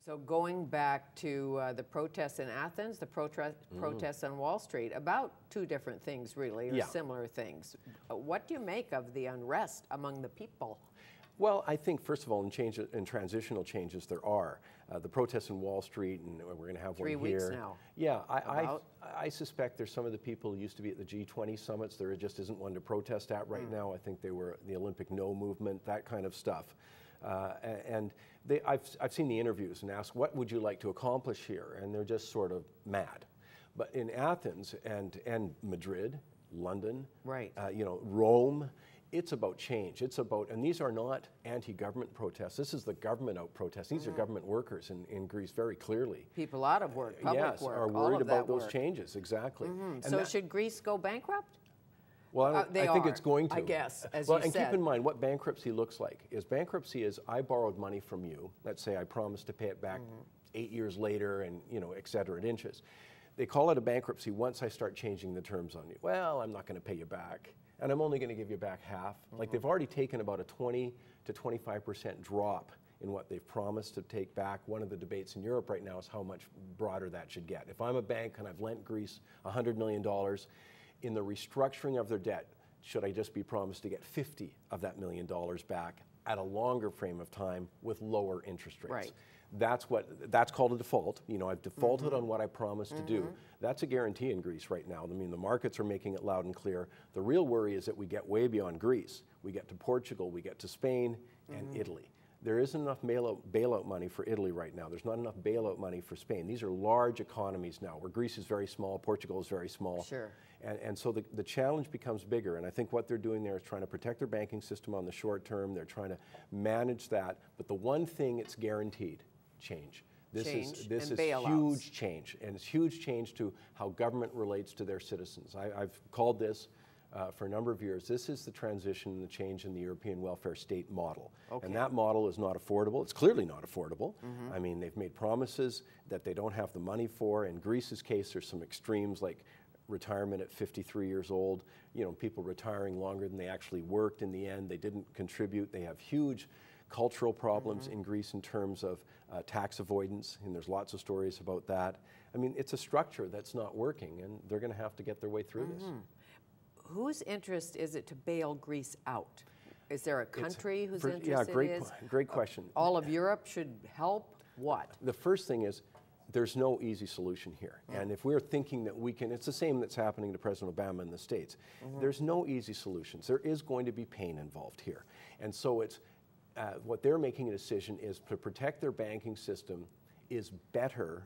So going back to the protests in Athens, the protests on Wall Street, about two different things really, or similar things. What do you make of the unrest among the people? Well, I think, first of all, in transitional changes there are. The protests in Wall Street, and we're going to have 3 one here. weeks now. Yeah, I suspect there's some of the people who used to be at the G20 summits. There just isn't one to protest at right now. I think they were the Olympic No movement, that kind of stuff. I've seen the interviews and asked, what would you like to accomplish here? And they're just sort of mad. But in Athens and Madrid, London, Rome, it's about change. It's about, and these are not anti-government protests. This is the government out protests. These are government workers in Greece, very clearly. People out of work, public work, are worried about those changes, exactly. So should Greece go bankrupt? Well, I think it's going to. I guess, as you said. And keep in mind what bankruptcy looks like. Bankruptcy is, I borrowed money from you. Let's say I promised to pay it back 8 years later, and et cetera, it inches. They call it a bankruptcy once I start changing the terms on you. Well, I'm not going to pay you back, and I'm only going to give you back half. Like, they've already taken about a 20 to 25% drop in what they've promised to take back. One of the debates in Europe right now is how much broader that should get. If I'm a bank and I've lent Greece $100 million, in the restructuring of their debt, should I just be promised to get 50 of that $1 million back at a longer frame of time with lower interest rates? Right. That's called a default. I've defaulted on what I promised to do. That's a guarantee in Greece right now. I mean, the markets are making it loud and clear. The real worry is that we get way beyond Greece. We get to Portugal, we get to Spain and Italy. There isn't enough bailout money for Italy right now. There's not enough bailout money for Spain. These are large economies now, where Greece is very small, Portugal is very small. Sure. And so the challenge becomes bigger. And I think what they're doing there is trying to protect their banking system on the short term. They're trying to manage that. But the one thing it's guaranteed, change. This is huge change. And it's huge change to how government relates to their citizens. I've called this for a number of years. This is the transition and the change in the European welfare state model. Okay. And that model is not affordable. It's clearly not affordable. I mean, they've made promises that they don't have the money for. In Greece's case, there's some extremes like retirement at 53 years old, people retiring longer than they actually worked in the end. They didn't contribute. They have huge cultural problems in Greece in terms of tax avoidance, and there's lots of stories about that. I mean, it's a structure that's not working, and they're going to have to get their way through this. Whose interest is it to bail Greece out? Is there a country whose interest it is? Great question. All of Europe should help? What? The first thing is, there's no easy solution here. And if we're thinking that we can, it's the same that's happening to President Obama in the States. There's no easy solutions. There is going to be pain involved here. And so it's, what they're making a decision is to protect their banking system is better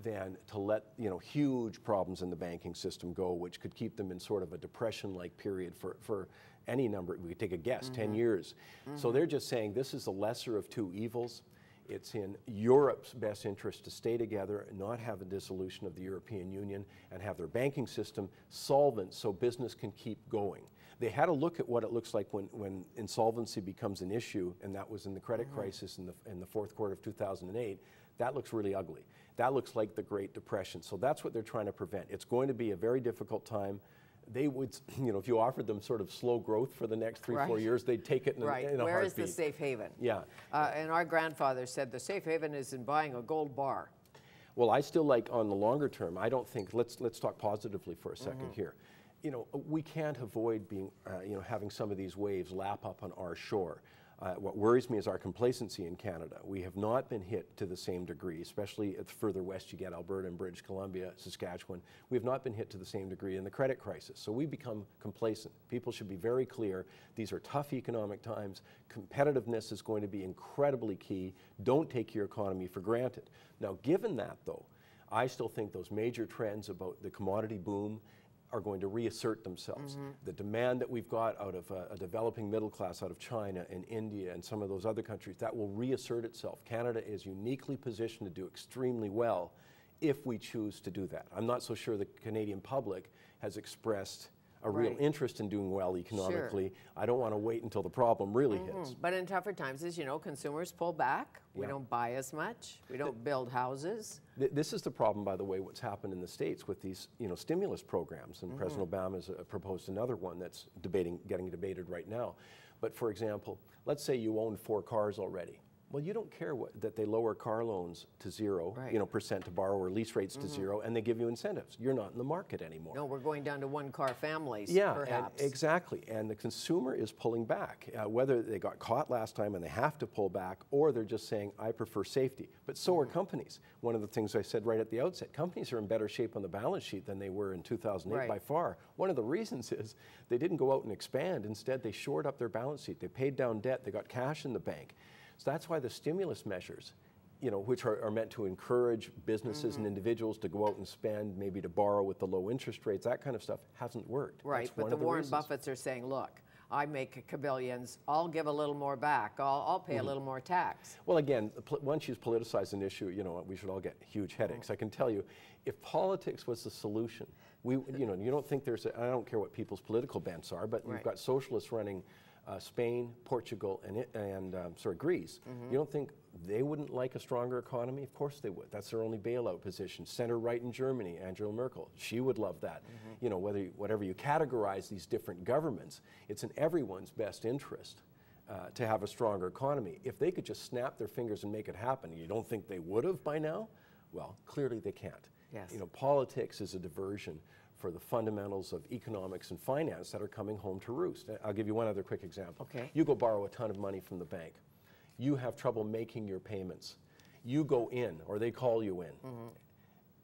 than to let huge problems in the banking system go, which could keep them in sort of a depression-like period for any number. We could take a guess, 10 years. So they're just saying this is the lesser of two evils. It's in Europe's best interest to stay together and not have a dissolution of the European Union and have their banking system solvent so business can keep going. They had a look at what it looks like when insolvency becomes an issue, and that was in the credit crisis in the fourth quarter of 2008. That looks really ugly. That looks like the Great Depression. So that's what they're trying to prevent. It's going to be a very difficult time. They would, if you offered them sort of slow growth for the next 3-4 years, they'd take it in a heartbeat. Where is the safe haven? Yeah. And our grandfather said the safe haven is in buying a gold bar. Well, I still like, on the longer term, I don't think, let's talk positively for a second here. We can't avoid being, having some of these waves lap up on our shore. What worries me is our complacency in Canada. We have not been hit to the same degree, especially at the further west you get, Alberta and British Columbia, Saskatchewan. We have not been hit to the same degree in the credit crisis. So we've become complacent. People should be very clear. These are tough economic times. Competitiveness is going to be incredibly key. Don't take your economy for granted. Now, given that, though, I still think those major trends about the commodity boom are going to reassert themselves. The demand that we've got out of a developing middle class out of China and India and some of those other countries, that will reassert itself. Canada is uniquely positioned to do extremely well if we choose to do that. I'm not so sure the Canadian public has expressed a real interest in doing well economically. I don't want to wait until the problem really hits. But in tougher times, as you know, consumers pull back. We don't buy as much. We don't build houses. This is the problem, by the way, what's happened in the States with these stimulus programs. And President Obama has proposed another one that's getting debated right now. But for example, let's say you own 4 cars already. Well, you don't care that they lower car loans to zero, right. Percent to borrow, or lease rates to zero, and they give you incentives. You're not in the market anymore. No, we're going down to one-car families, perhaps. Exactly. And the consumer is pulling back, whether they got caught last time and they have to pull back, or they're just saying, I prefer safety. But so are companies. One of the things I said right at the outset, companies are in better shape on the balance sheet than they were in 2008 by far. One of the reasons is they didn't go out and expand. Instead, they shored up their balance sheet. They paid down debt. They got cash in the bank. So that's why the stimulus measures, which are meant to encourage businesses and individuals to go out and spend, maybe to borrow with the low interest rates, that kind of stuff, hasn't worked. Right, but the Warren Buffetts are saying, look, I make billions, I'll give a little more back, I'll pay a little more tax. Well, again, once you politicize an issue, we should all get huge headaches. I can tell you, if politics was the solution, you don't think I don't care what people's political bents are, but you've got socialists running Spain, Portugal, and Greece. You don't think they wouldn't like a stronger economy? Of course they would. That's their only bailout position. Center-right in Germany, Angela Merkel, she would love that. Whatever you categorize these different governments, it's in everyone's best interest to have a stronger economy. If they could just snap their fingers and make it happen, you don't think they would have by now? Well, clearly they can't. Yes. Politics is a diversion for the fundamentals of economics and finance that are coming home to roost. I'll give you one other quick example. Okay. You go borrow a ton of money from the bank. You have trouble making your payments. You go in, or they call you in,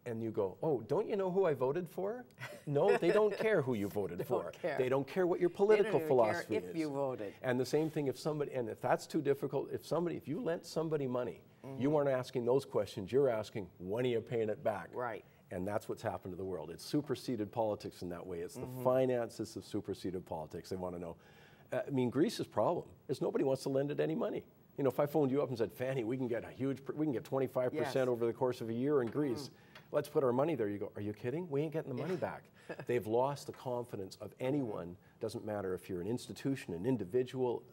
and you go, oh, don't you know who I voted for? No, they don't care who you voted for. They don't care what your political philosophy is. If you voted. And the same thing if that's too difficult, if you lent somebody money, you aren't asking those questions, you're asking, when are you paying it back? Right. And that's what's happened to the world. It's superseded politics in that way. It's the finances that superseded politics. They want to know. Greece's problem is nobody wants to lend it any money. If I phoned you up and said, Fanny, we can get 25% over the course of a year in Greece. Let's put our money there. You go, are you kidding? We ain't getting the money back. They've lost the confidence of anyone. Doesn't matter if you're an institution, an individual,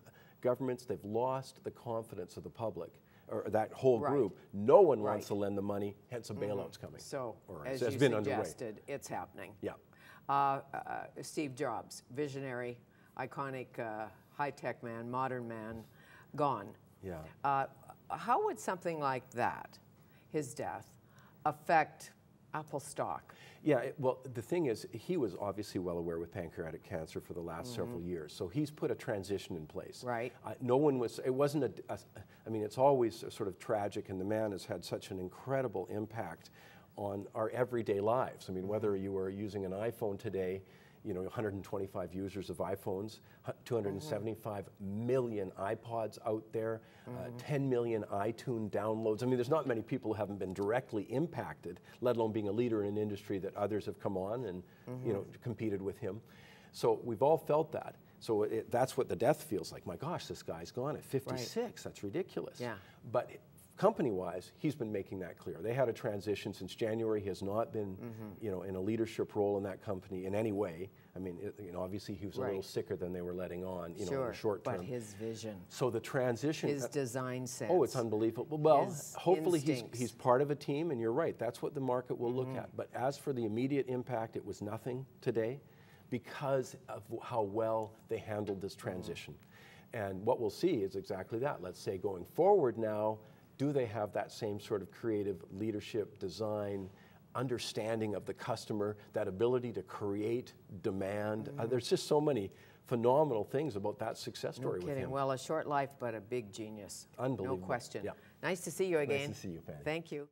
governments. They've lost the confidence of the public. Or that whole group, no one wants to lend the money, hence a bailout's coming. So, as it's you been suggested, it's happening. Yeah. Steve Jobs, visionary, iconic, high-tech man, modern man, gone. Yeah. How would something like that, his death, affect Apple stock? Yeah, well, the thing is, he was obviously well aware with pancreatic cancer for the last several years, so he's put a transition in place. Right. No one was, it wasn't it's always sort of tragic, and the man has had such an incredible impact on our everyday lives. Whether you are using an iPhone today, 125 users of iPhones, 275 million iPods out there, 10 million iTunes downloads. There's not many people who haven't been directly impacted, let alone being a leader in an industry that others have come on and competed with him. So we've all felt that. So that's what the death feels like. My gosh, this guy's gone at 56. Right. That's ridiculous. Yeah. But company-wise, he's been making that clear. They had a transition since January. He has not been, in a leadership role in that company in any way. Obviously he was a little sicker than they were letting on, in the short term. But his vision. So the transition. His design sense. Oh, it's unbelievable. Well, his hopefully instincts. he's part of a team, and you're right. That's what the market will look at. But as for the immediate impact, it was nothing today because of how well they handled this transition. And what we'll see is exactly that. Let's say going forward now, do they have that same sort of creative leadership, design, understanding of the customer, that ability to create demand? There's just so many phenomenal things about that success story with him. Well, a short life, but a big genius. Unbelievable. No question. Yeah. Nice to see you again. Nice to see you, Fanny. Thank you.